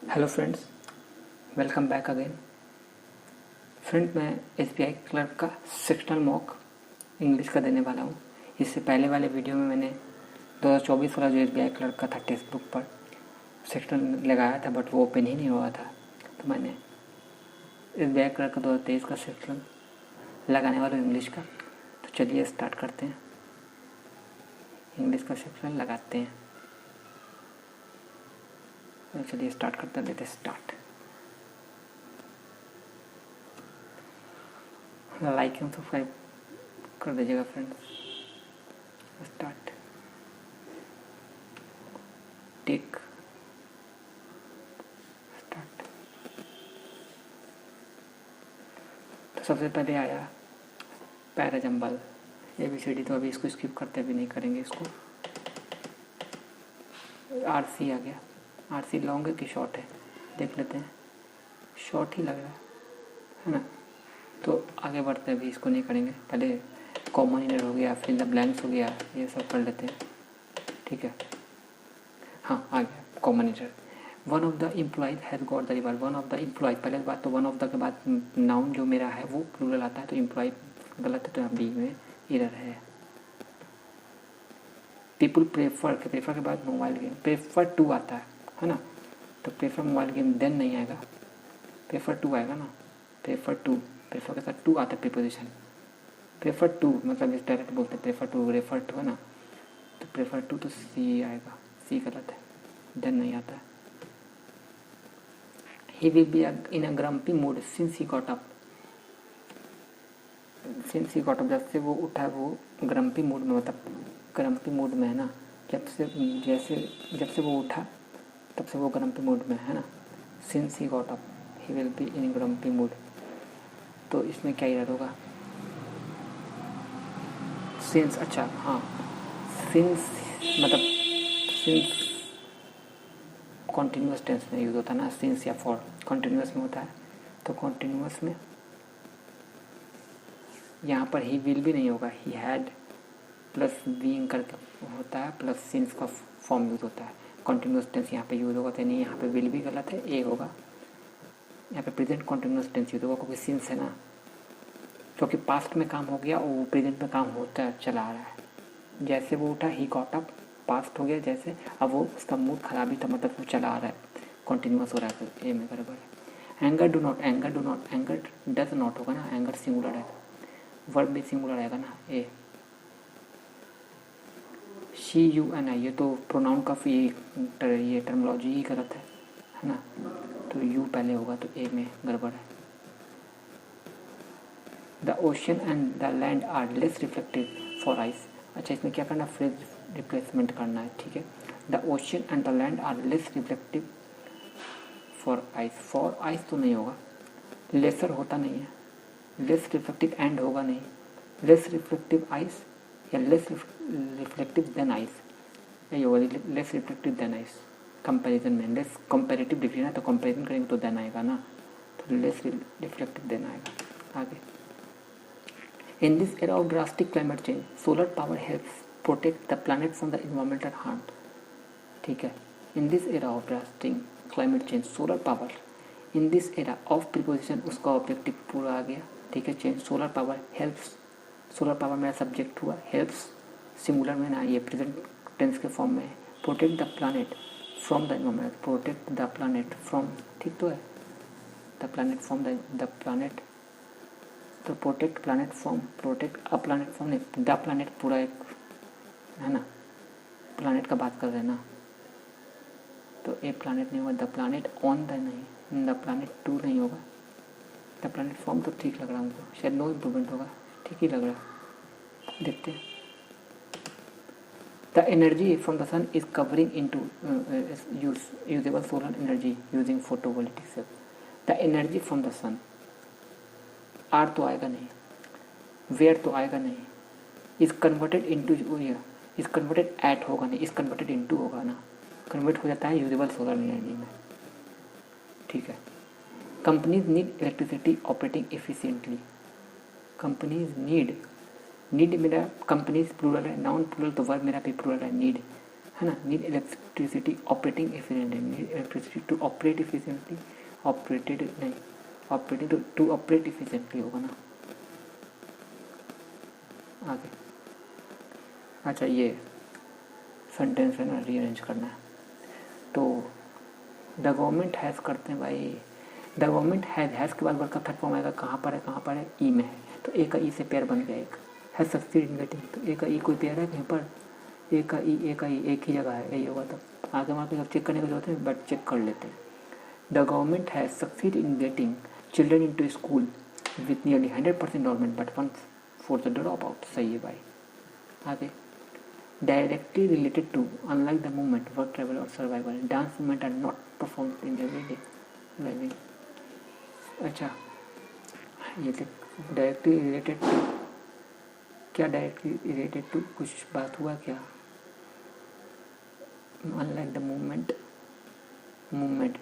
Hello friends, welcome back again. Friend, मैं SBI clerk का sectional mock English का देने वाला हूँ। इससे पहले वाले वीडियो में मैंने 2024 वाला जो एसबीआई क्लर्क का था टेक्स्ट बुक पर सेक्शनल लगाया था, बट वो ओपन ही नहीं हुआ था। तो मैंने एसबीआई क्लर्क का 2023 का सेक्शनल लगाने वाला इंग्लिश का। तो चलिए स्टार्ट करते हैं, इंग्लिश का सेक्शनल लगाते हैं। चलिए स्टार्ट करते हैं, लेते स्टार्ट। लाइक एंड सब्सक्राइब कर दीजिएगा फ्रेंड्स। स्टार्ट। Take start. तो सबसे पहले आया पैराजम्बल ABCD। तो अभी इसको स्किप करते, अभी नहीं करेंगे इसको। RC आ गया। RC लॉन्ग है कि शॉर्ट है, देख लेते हैं। शॉर्ट ही लग रहा है ना। तो आगे बढ़ते हैं, अभी इसको नहीं करेंगे। पहले कॉमन इनर हो गया, फिर द ब्लैंक्स हो गया, ये सब कर लेते हैं, ठीक है। हाँ, आ गया common inner. One of the employees has got the reward. One of the employees, पहले बात तो वन ऑफ द के बाद नाउन जो मेरा है वो प्लूरल आता है, तो एम्प्लॉय गलत है, तो यहाँ बी में इरर है। पीपल प्रेफर के बाद मोबाइल गेम, प्रेफर टू आता है ना। तो प्रेफर मोबाइल गेम देन नहीं आएगा, प्रेफर टू आएगा ना। प्रेफर के साथ टू आता है प्रीपोजिशन। प्रेफर टू मतलब इस डायरेक्ट बोलते हैं प्रेफर टू, रेफर टू है ना। तो प्रेफर टू तो सी आएगा, सी गलत है, देन नहीं आता है। He will be in a grumpy mood since he got up. Since he got up, जब से वो उठा है वो ग्रम्पी मूड में, मतलब ग्रम्पी मूड में है ना। जब से वो उठा तब से वो ग्रम्पी मूड में है ना। Since he got up he will be in grumpy mood. तो इसमें क्या इरर होगा? सिंस, अच्छा हाँ, सिंस मतलब सिंस कॉन्टिन्यूस टेंस में यूज़ होता है ना। सिंस या फॉर कॉन्टिन्यूस में होता है, तो कॉन्टिन्यूस में यहाँ पर ही विल भी नहीं होगा। ही हैड प्लस बीइंग करके होता है, प्लस सिंस का फॉर्म यूज़ होता है। कॉन्टिन्यूस टेंस यहाँ पे यूज़ होगा, तो नहीं, यहाँ पे विल भी गलत है, ए होगा। यहाँ पे प्रेजेंट कॉन्टिन्यूस टेंस यूज़ होगा, क्योंकि सिंस है ना। क्योंकि पास्ट में काम हो गया और प्रेजेंट में काम होता है, चला आ रहा है। जैसे वो उठा ही गॉट अप, पास्ट हो गया जैसे, अब वो उसका मूड खराब ही था, मतलब वो चला आ रहा है, कॉन्टिन्यूस हो रहा है, तो ए में बराबर है। Anger do not, anger does not होगा ना, एंगर सिंगुलर है, वर्ब भी सिंगुलर आएगा ना, ए। शी यू एन आई, ये तो प्रोनाउन का ये टर्मोलॉजी ही गलत है ना। तो यू पहले होगा, तो ए में गड़बड़ है। The ocean and the land are less reflective for ice. अच्छा, इसमें क्या करना, फ्रेज रिप्लेसमेंट करना है, ठीक है। The ocean and the land are less reflective for ice. For ice तो नहीं होगा, लेसर होता नहीं है, लेस रिफ्लेक्टिव एंड होगा नहीं। लेस रिफ्लेक्टिव आइस या लेस रिफ्लेक्टिव देन आइस, यही होगा, less reflective than ice. Comparison में लेस कंपैरेटिव डिग्री ना, तो कंपैरिजन करेंगे तो देन आएगा ना, तो लेस रिफ्लेक्टिव देन आएगा। आगे, in this era of drastic climate change solar power helps protect the planet from the environmental harm, ठीक है। In this era of drastic climate change solar power, in this era of preposition उसका objective पूरा आ गया, ठीक है। Change solar power helps, solar power मेरा subject हुआ, helps singular में ना, ये प्रेजेंट टेंस के फॉर्म में। Protect the planet from the environment, protect the planet from, ठीक तो है, the planet from the planet, तो protect planet from, protect a planet from नहीं, द प्लैनेट पूरा एक है ना, प्लैनेट का बात कर रहे हैं ना, तो ए प्लैनेट नहीं होगा, द प्लैनेट ऑन द नहीं, द प्लैनेट टू नहीं होगा, द प्लैनेट फ्रॉम तो ठीक लग रहा है हमको, शायद नो इम्प्रूवमेंट होगा, ठीक ही लग रहा है, देखते हैं। The energy from the sun is covering into usable solar energy using photovoltaic cell. The energy from the sun, are तो आएगा नहीं, वेयर तो आएगा नहीं, is converted into, is converted at होगा नहीं, इज कन्वर्टेड इनटू होगा ना, कन्वर्ट हो जाता है यूजेबल सोलर एनर्जी में, ठीक है। Companies need electricity operating efficiently. Companies need, need मेरा कंपनीज प्लूरल है, नाउन प्लूरल, तो वर्ब मेरा भी प्लूरल है, नीड है ना, need electricity operating efficiently, need electricity to operate efficiently, operated नहीं, ऑपरेटेड टू ऑपरेट एफिशिएंटली होगा ना आगे। अच्छा ये सेंटेंस है ना, रीअरेंज करना है। तो द गवर्नमेंट हैज़ करते हैं भाई, द गवर्नमेंट हैज़ के बाद वर्ड का थर्ड फॉर्म आएगा, कहाँ पर है, ई में है, तो ए का ई से पेयर बन गया एक, हैज़ सक्सीड इन गेटिंग, तो ए का ई कोई पेयर है कहीं पर, ए का ई एक ही जगह है, यही होगा। तब आगे वहाँ पे चेक करने की जरूरत है, बट चेक कर लेते हैं। The government has succeed in getting children into school with nearly 100% enrolment but one for the drop out, सही है भाई। आगे directly related to, unlike the movement work travel और survival, dance movement are not perform in everyday living. अच्छा ये directly related to, क्या directly related to, कुछ बात हुआ क्या, unlike the movement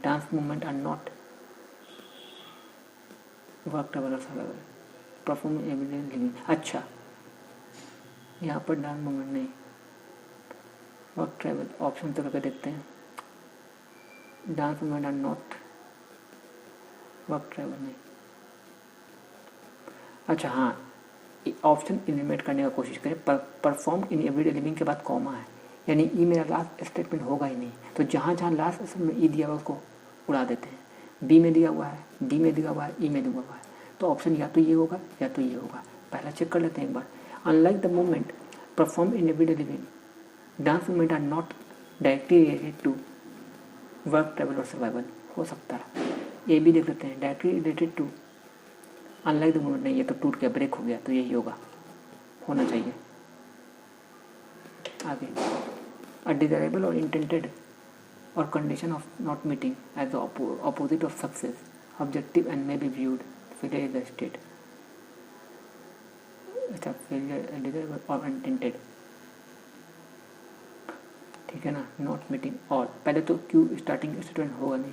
dance movement are not work travel और survival perform everyday living. अच्छा यहाँ पर डांस मूवमेंट नहीं, वर्क ट्रेवल ऑप्शन तो करके देखते हैं, dance movement are not work travel नहीं। अच्छा हाँ, ऑप्शन एलिमिनेट करने का कोशिश करें, परफॉर्म इन एवरीडे लिविंग के बाद कॉमा है, यानी ई मेरा लास्ट स्टेटमेंट होगा ही नहीं, तो जहाँ जहाँ लास्ट स्टेटमेंट में ई दिया हुआ उसको उड़ा देते हैं। बी में दिया हुआ है, डी में दिया हुआ है, ई में दिया हुआ है, तो ऑप्शन या तो ये होगा या तो ये होगा। पहला चेक कर लेते हैं एक बार। Unlike the movement perform in everyday living, dance movement are not directly related to work travel और सर्वाइवल, हो सकता है। ए भी देख लेते हैं, directly related to, unlike the movement नहीं, ये तो टूट गया, ब्रेक हो गया, तो यही होगा, होना चाहिए। आगे अ डिजायरेबल और इंटेंटेड और condition of not meeting as the opposite of success, objective and may be viewed, failure is the state. अच्छा फेलियर डिजायरेबल और इंटेंटेड, ठीक है ना, नॉट मीटिंग, और पहले तो क्यू स्टार्टिंग स्टेटमेंट होगा नहीं,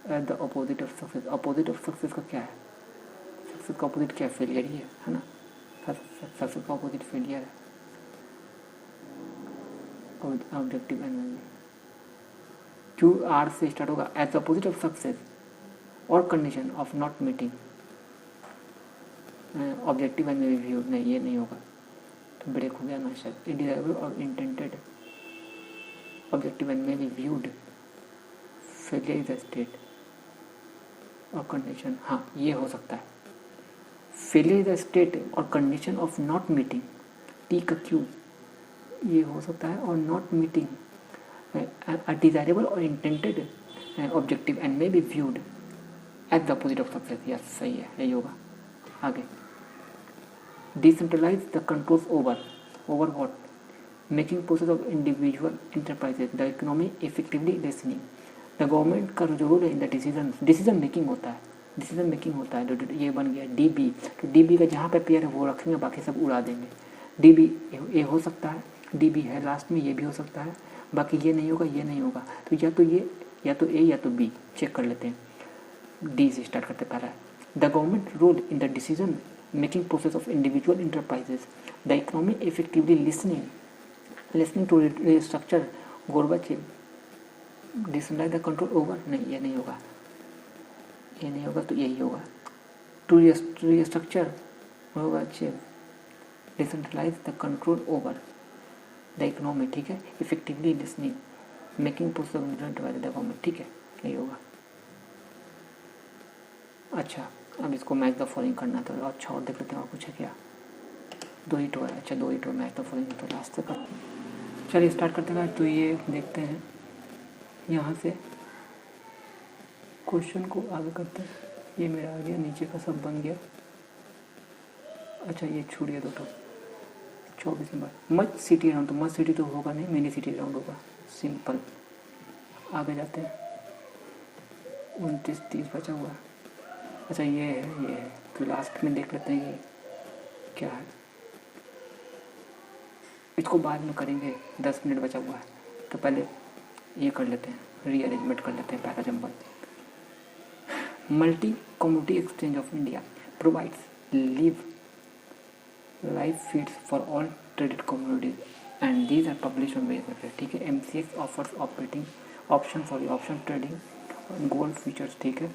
eight the opposite of success, opposite of success का क्या है, सक्सेस का अपोजिट क्या है, फेलियर ही है ना, सक्सेस का अपोजिट फेलियर है, ऑब्जेक्टिव एंड क्यू आर से स्टार्ट होगा, at the opposite of success और condition of not meeting, objective and review नहीं, ये नहीं होगा, तो ब्रेक हो गया ना शायद, इंडिजाइबल और intended, objective and may be viewed, failure is the state और कंडीशन, हाँ ये हो सकता है, फेलियर इज द स्टेट और condition of not meeting, T का क्यू ये हो सकता है, और नॉट मीटिंग डिजायरेबल और intended objective and may be viewed at the opposite of success, yes सही है, यही होगा। आगे decentralise the controls over what, making process of individual enterprises, the economy effectively listening, the government का जो role है इन the decision making होता है, ये बन गया डी बी, तो डी बी का जहाँ पे पेयर है वो रखेंगे, बाकी सब उड़ा देंगे। डी बी ए हो सकता है, डी बी है लास्ट में, ये भी हो सकता है, बाकी ये नहीं होगा, ये नहीं होगा, तो या तो ये या तो ए या तो बी, चेक कर लेते हैं। डी से स्टार्ट करते पहला, the government role in the decision making process of individual enterprises, the economy effectively listening to restructure Gorbachev, decentralise the control over नहीं, ये नहीं होगा, ये नहीं होगा, तो यही होगा, to restructure Gorbachev, decentralise the control over the economy, ठीक है, effectively listening making process of individual the government, ठीक है, यही होगा। अच्छा अब इसको मैच द फॉलोइंग करना था, तो अच्छा और देख लेते हैं और कुछ है क्या, दो ही टो है, अच्छा दो ही टो मैच द फॉलोइंग, तो लास्ट तक चलिए स्टार्ट करते हैं। तो ये देखते हैं, यहाँ से क्वेश्चन को आगे करते हैं, ये मेरा आ गया, नीचे का सब बन गया। अच्छा ये छूट गया दो टो, 24 नंबर, मच सिटी राउंड, तो मच सिटी तो होगा नहीं, मिनी सिटी राउंड होगा, सिंपल। आगे जाते हैं, 29 30 बचा हुआ है। अच्छा ये है, तो लास्ट में देख लेते हैं ये क्या है, इसको बाद में करेंगे, 10 मिनट बचा हुआ है, तो पहले ये कर लेते हैं, रीअरेंजमेंट कर लेते हैं। पहला jumble, multi community exchange of India provides live feeds for all traded communities and these are publish on various website, ठीक है। MCX offers option trading gold futures, ठीक है।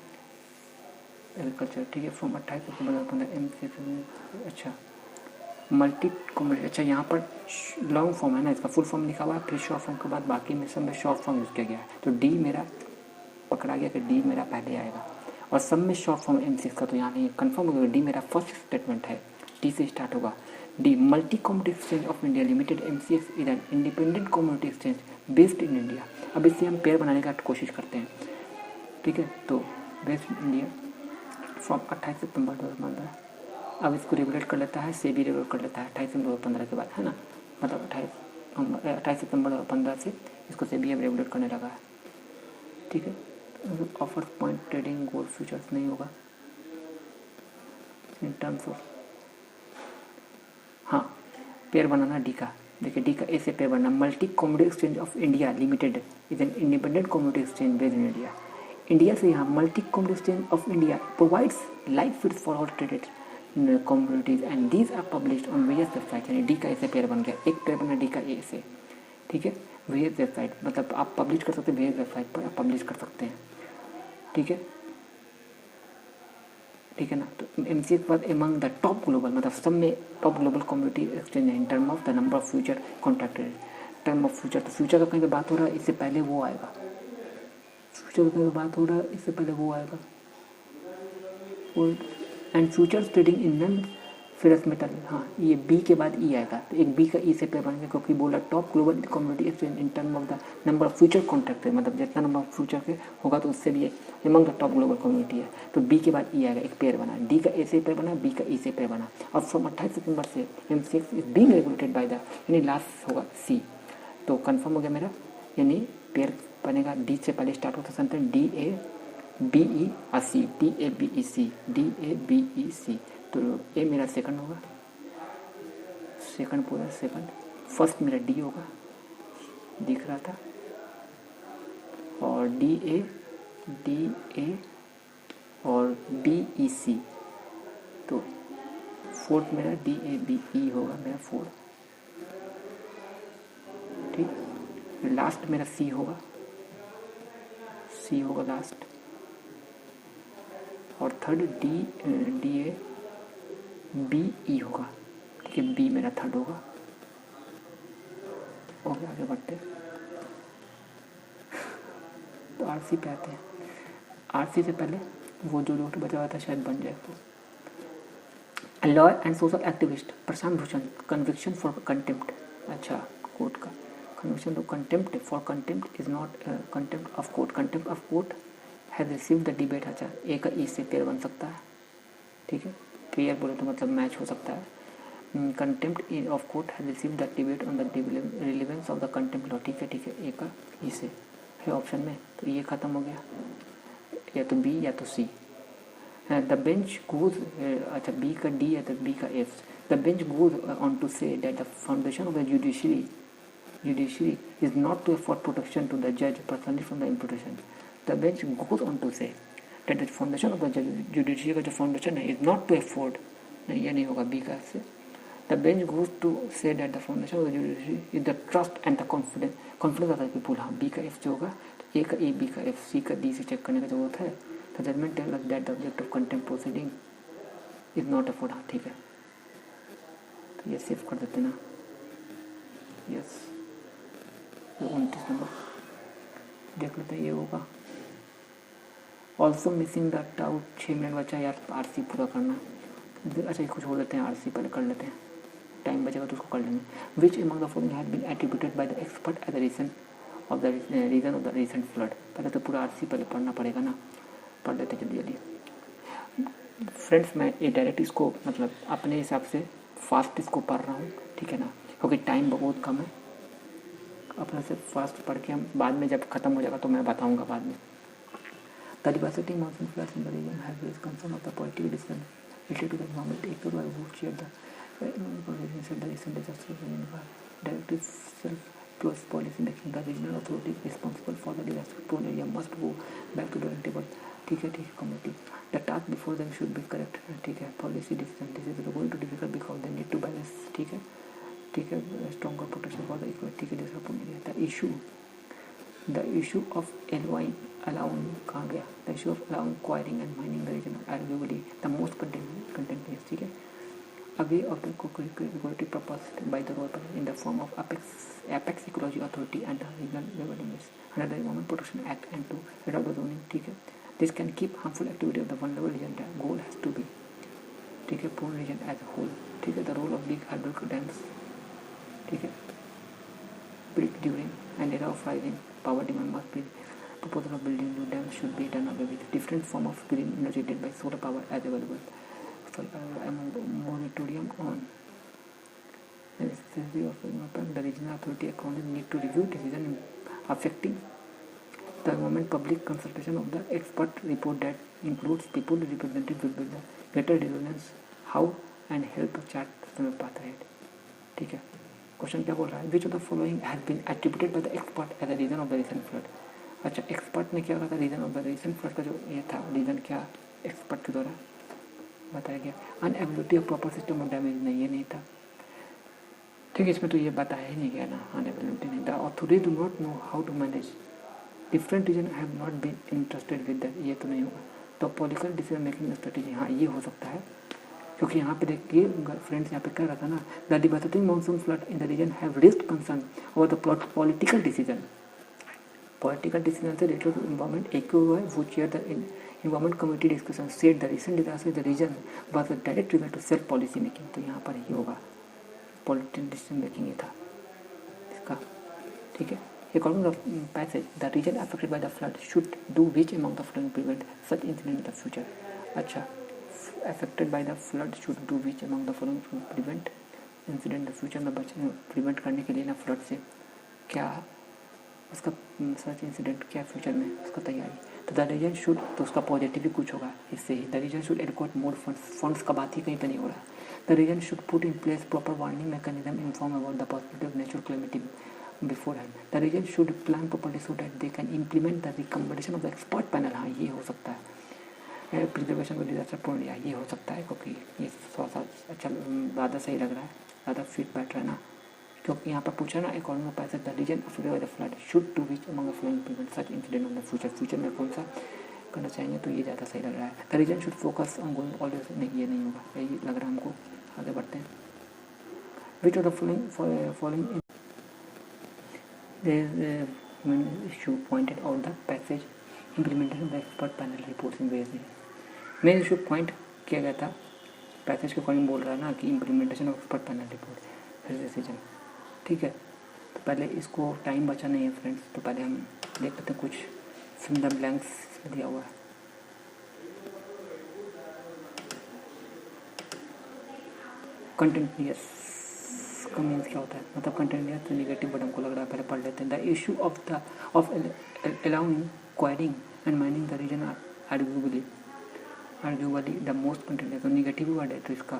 एग्रीकल्चर, ठीक है, फ्रॉम 28 सितंबर 2015 MCX। अच्छा, मल्टी कॉम्बिनेशन, अच्छा यहाँ पर लॉन्ग फॉर्म है ना, इसका फुल फॉर्म लिखा हुआ है, फिर शॉर्ट फॉर्म के बाद बाकी में सब में शॉर्ट फॉर्म यूज़ किया गया है। तो डी मेरा पकड़ा गया कि डी मेरा पहले आएगा, और सब में शॉर्ट फॉर्म MCX का तो यहाँ नहीं है, कन्फर्म हो गया। डी मेरा फर्स्ट स्टेटमेंट है, डी से स्टार्ट होगा। D multi commodity exchange of India limited MCX is an independent commodity exchange based in India. अब इससे हम पेयर बनाने का कोशिश करते हैं, ठीक है। तो बेस्ड इंडिया फ्रॉम 28 सितंबर 2015। अब इसको रेगुलेट कर लेता है, सेबी रेगुलेट कर लेता है 28 सितंबर 2015 के बाद, है ना, मतलब 28 सितंबर 2015 से इसको सेबी अब रेगुलेट करने लगा है, ठीक है। Offer point trading gold futures नहीं होगा इन टर्म्स ऑफ, हाँ पेयर बनाना डी का, देखिए डी का ए से पेयर बनना। Multi commodity exchange of India limited is an independent commodity exchange based in India. India से यहाँ multi commodity exchange of India provides live feeds for all traded commodities and these are published on various website, यानी D का A से pair बन गया, एक pair बना D का ए से, ठीक है। वेरियस वेबसाइट मतलब आप पब्लिश कर सकते हैं, वेरियस वेबसाइट पर आप पब्लिश कर सकते हैं, ठीक है, ठीक है ना। तो MCX के बाद एमंग द टॉप ग्लोबल, मतलब सब में टॉप ग्लोबल कम्युनिटी एक्सचेंज है in term of the number of future contracted. Term of future, तो फ्यूचर का कहीं पे बात हो रहा है, इससे पहले वो आएगा, फ्यूचर का कहीं पे बात हो रहा है, इससे पहले वो आएगा। And futures trading in non ferrous metal, हाँ ये बी के बाद ई आएगा, तो एक बी का ई से पे बनेगा, क्योंकि बोला top global community exchange in term of the number of future contract है, मतलब जितना नंबर ऑफ फ्यूचर के होगा तो उससे भी among the top global community है। तो बी के बाद ई आएगा, एक पेयर बना, डी का ए से पेयर बना, बी का ई से पेयर बना। और फ्रॉम 28 सितंबर से MCX is being regulated by the, यानी लास्ट होगा सी, तो कन्फर्म हो गया मेरा, यानी पेयर बनेगा डी से पहले स्टार्ट होता सेंटेंस DABEC, DABEC, तो ए मेरा सेकंड होगा, सेकंड पूरा सेकंड, फर्स्ट मेरा डी होगा, दिख रहा था, और DA और BEC, तो फोर्थ मेरा DABE होगा मेरा फोर्थ, ठीक। लास्ट मेरा सी होगा लास्ट, और थर्ड DABE होगा, ठीक है, बी मेरा थर्ड होगा। और आगे बढ़ते हैं, तो RC पे आते हैं। RC से पहले वो जो नोट बचा हुआ था शायद बन जाए। Lawyer and social activist Prashant Bhushan conviction for contempt, अच्छा कोर्ट का conviction for contempt, for contempt is not contempt of court, contempt of court has received the debate, अच्छा ए का ई से पेयर बन सकता है, ठीक है, पेयर बोले तो मतलब मैच हो सकता है। Contempt of court has received the debate on the relevance of the contempt law, ठीक है, ए का ई से है ऑप्शन में, तो ये खत्म हो गया, या तो बी या तो सी। द बेंच गोज, अच्छा बी का डी या तो बी का F. The bench goes on to say that the foundation of the judiciary is not to afford protection to the judge personally from the imputation. The bench goes on to say that the foundation of the judiciary का जो foundation है is not to afford, नहीं ये नहीं होगा B का से। The bench goes to say that the foundation of the judiciary is the trust and the confidence of the people, हाँ बी का एफ जो होगा, तो ए का ए, बी का एफ, सी का डी से चेक करने का जरूरत है। The judgment tells us that the object of contempt proceeding is not afford, हाँ ठीक है, तो ये सेव कर देते ना, यस 29 नंबर देख लेते हैं, ये होगा। Also missing the out, 6 minute बचा यार RC पूरा करना, अच्छा कुछ हो लेते हैं, RC पहले कर लेते हैं, टाइम बचेगा तो उसको कर लेंगे। Which among the following had been attributed by the expert as the reason of the recent flood, पहले तो पूरा RC पहले पढ़ना पड़ेगा ना, पढ़ लेते जल्दी जल्दी। फ्रेंड्स मैं ये डायरेक्ट इसको मतलब अपने हिसाब से फास्ट इसको पढ़ रहा हूँ, ठीक है ना, क्योंकि टाइम बहुत कम है, अपने से फास्ट पढ़ के हम बाद में जब खत्म हो जाएगा तो मैं बताऊंगा बाद में। The diversity monsoon floods in the region have raised concern of the political decision related to the environment taken by who shared the recent disaster directive self-plus policy making the regional authority responsible for the disaster prone area must go back to the table, ठीक है committee. The task before them should be correct, ठीक है, policy decision this is going to difficult because they need to balance, ठीक है, ठीक है, stronger protection for the eco, ठीक है, दूसरा पॉइंट गया था द इशू ऑफ allowing कहाँ गया, the issue of allowing acquiring and mining the region arguably the most contentious, ठीक है, away of the regulatory proposed by the royal in the form of apex ecology authority and the regional governments under the Environment Protection Act and to adopt the zoning, ठीक है, this can keep harmful activity of the vulnerable region. The goal has to be, ठीक है, poor region as a whole, ठीक है, the role of big hydro dams, ठीक है, built during an era of rising power demand must be proposal of building new dams should be done away with different form of green energy generated by solar power as available. So, moratorium on the regional authority accountants need to review decision affecting the environment. Public consultation of the expert report that includes people represented will build a greater resonance how and help chart the path ahead, ठीक है. Question क्या बोल रहा है, which of the following has been attributed by the expert as a reason of the recent flood. अच्छा, expert ने क्या कहा था, reason of the recent flood का जो ये था रीजन क्या एक्सपर्ट के द्वारा बताया गया, inability of proper system of damage, नहीं ये नहीं था, ठीक है, इसमें तो ये बताया ही नहीं गया ना, अनएबिलिटी नहीं. The authority do not know how to manage different region have not been interested with that, ये तो नहीं होगा. तो पॉलिटिकल डिसीजन मेकिंग स्ट्रेटेजी, हाँ ये हो सकता है, क्योंकि यहाँ पे देखिए फ्रेंड्स, यहाँ पे क्या रहा था ना, the devastating monsoon flood in the region have raised concern over the political decision से related to environment AQI who chair the environment committee discussion said the recent disaster the region was a direct result to self policy making. तो यहाँ पर ही होगा, political decision making ये था इसका, ठीक है. According to the passage, the region affected by the flood should do which among the following prevent such incident in the future. अच्छा, affected by the flood should do which among the following to prevent incident in the future में बचने prevent करने के लिए ना flood से क्या उसका सच इंसिडेंट क्या फ्यूचर में उसका तैयारी. तो द रीजन शुड, तो उसका पॉजिटिव भी कुछ होगा इससे ही. The region should advocate more funds का बात ही कहीं पे नहीं हो रहा. The region should put in place proper warning mechanism inform about the possibility of natural calamity beforehand. The region should plan properly so that they can implement the recommendation of the expert panel. हाँ ये हो सकता है, preservation को disaster पूर्ण लिया, ये हो सकता है, क्योंकि ये थोड़ा अच्छा ज़्यादा सही लग रहा है, ज़्यादा फिट बैठ रहा है ना, क्योंकि यहाँ पर पूछा ना according to passage the region affected by the flood should to which among the following prevent such incident in the future में कौन सा करना चाहेंगे, तो ये ज़्यादा सही लग रहा है. The region should focus on going always, नहीं ये नहीं होगा, यही लग रहा है हमको. आगे बढ़ते हैं. विच of the following there is an issue pointed out the passage implementation of the expert panel reports in various main issue point किया गया था पैसेज के अकॉर्डिंग बोल रहा है ना कि implementation of expert panel report फिर डिसीजन, ठीक है. तो पहले इसको टाइम बचा नहीं है फ्रेंड्स, तो पहले हम देख लेते हैं कुछ फिल द ब्लैंक्स दिया हुआ है. कंटिन्यूअस का मीन्स क्या होता है, मतलब कंटिन्यूअस तो निगेटिव वर्ड हमको लग रहा है, पहले पढ़ लेते हैं. The issue of allowing quarrying and mining the region arguably the most continuous, तो निगेटिव वर्ड है, तो इसका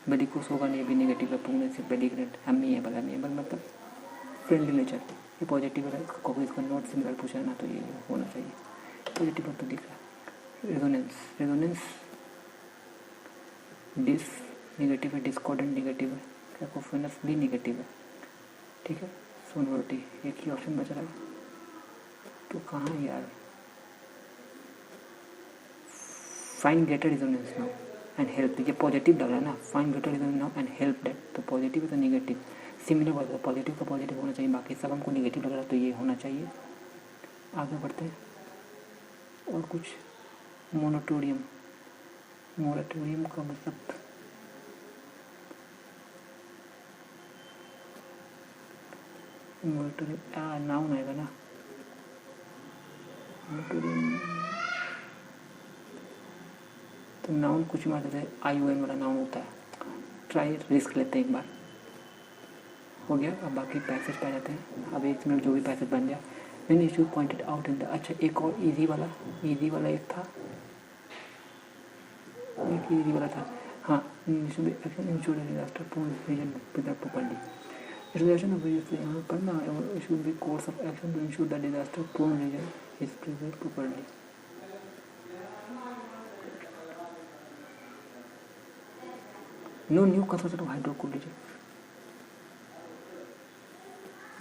बेलिकोस होगा नहीं, भी निगेटिव है, पुण्य से बेलिग्रेट एमिएबल मतलब फ्रेंडली नेचर. ये पॉजिटिव है, क्योंकि इसका नॉट सिमिलर पूछा है ना, तो ये होना चाहिए पॉजिटिव तो दिख रहा है. रेजोनेंस डिस निगेटिव है, डिस्कॉर्डेंट निगेटिव है, कैकोफोनस भी निगेटिव है, ठीक है. सोनोरिटी एक ही ऑप्शन बच रहा है, तो कहाँ है यार. Find greater resonance now and help, ये पॉजिटिव लग रहा है ना, find greater resonance now and help that, तो पॉजिटिव है तो निगेटिव सिमिलर वर्ड, पॉजिटिव का पॉजिटिव होना चाहिए, बाकी सब हमको निगेटिव लग रहा है, तो ये होना चाहिए. आगे बढ़ते हैं. और कुछ मोराटोरियम का मतलब मोराटोरियम नाउन आएगा ना, मोराटोरियम तो नाउन कुछ मार देते हैं, ION वाला नाउन होता है. ट्राई रिस्क लेते हैं एक बार, हो गया. अब बाकी पैसेज पा जाते हैं. अब 1 मिनट जो भी पैसेज बन जाए. Man issue pointed out in the, अच्छा एक और इजी वाला एक था, एक इजी वाला था. हाँ, डिजास्टर पूर्ण रीजन प्रॉपर्ली रिजर्वेशन ऑफ यहाँ पर ना should be course of action to ensure the disaster prone region is prevented properly. No new construction of hydro cool region,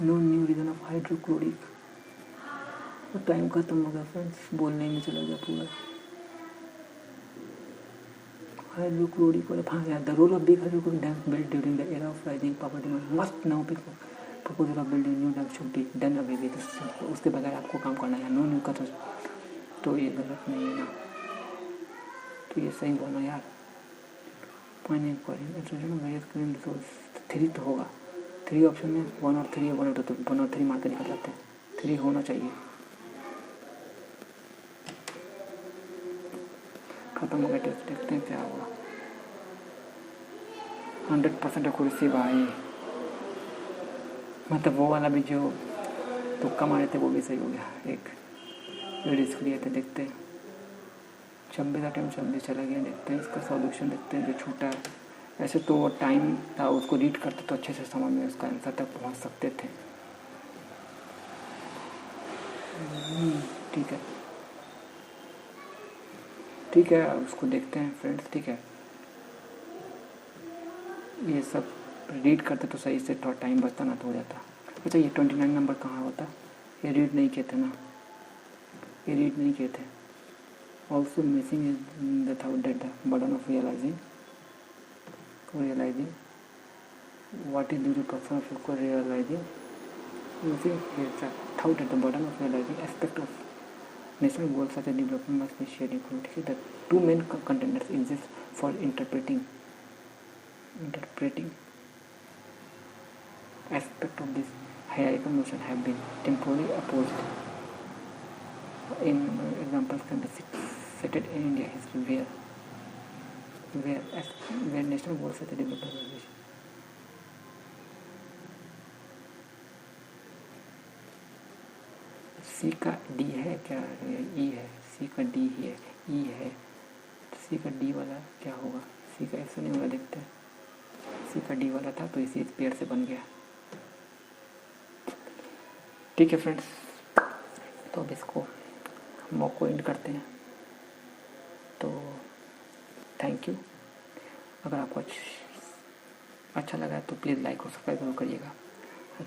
no new region of hydrochloric. Time खत्म हो गया friends, बोलने में चला गया पूरा। हाइड्रोक्लोरिक वाला हाँ यार, the role of big hydrochloric dams built during the era of rising power demand must now be proposal of building new dam should be done away with. उसके बगैर आपको काम करना है। नो न्यू का तो ये गलत नहीं है ना, तो ये सही बोलना यार। पॉइंट रिसोर्स 3 तो होगा, 3 ऑप्शन में 1 और 3 है, 1 और 3 मार के निकल जाते हैं, 3 होना चाहिए। खत्म हो गया टेस्ट, देखते हैं क्या होगा। 100% एक्यूरेसी भाई, मतलब वो वाला भी जो तुक्का मारे थे वो भी सही हो गया। एक रिस्क लिए थे, देखते हैं 26 अटेम्प्ट 26 चला गया। देखते हैं इसका सॉल्यूशन, देखते हैं जो छूटा है। ऐसे तो टाइम था, उसको रीड करते तो अच्छे से समझ में उसका आंसर तक पहुंच सकते थे। ठीक है ठीक है, उसको देखते हैं फ्रेंड्स। ठीक है, ये सब रीड करते तो सही से थोड़ा टाइम बचता ना तो हो जाता। अच्छा ये 29 नंबर कहाँ होता? ये रीड नहीं किए थे ना, ये रीड नहीं किए थे। Also missing is the thought that the burden of realising what is due to person of realizing using the thought that the burden of realizing aspect of national goals such as development must be shared equally. The two main contenders exist for interpreting aspect of this hierarchical notion have been temporarily opposed. In examples can be cited in India history where national goals such as development सी का D है क्या, ई है, सी का D ही है, ई है, सी का D वाला क्या होगा? सी का ऐसा नहीं होगा, देखते हैं। सी का डी वाला था तो इसी पेड़ से बन गया। ठीक है फ्रेंड्स, तो अब इसको मॉक को एंड करते हैं। तो थैंक यू। अगर आपको अच्छा लगा तो प्लीज़ लाइक और सब्सक्राइब जरूर करिएगा।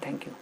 Thank you.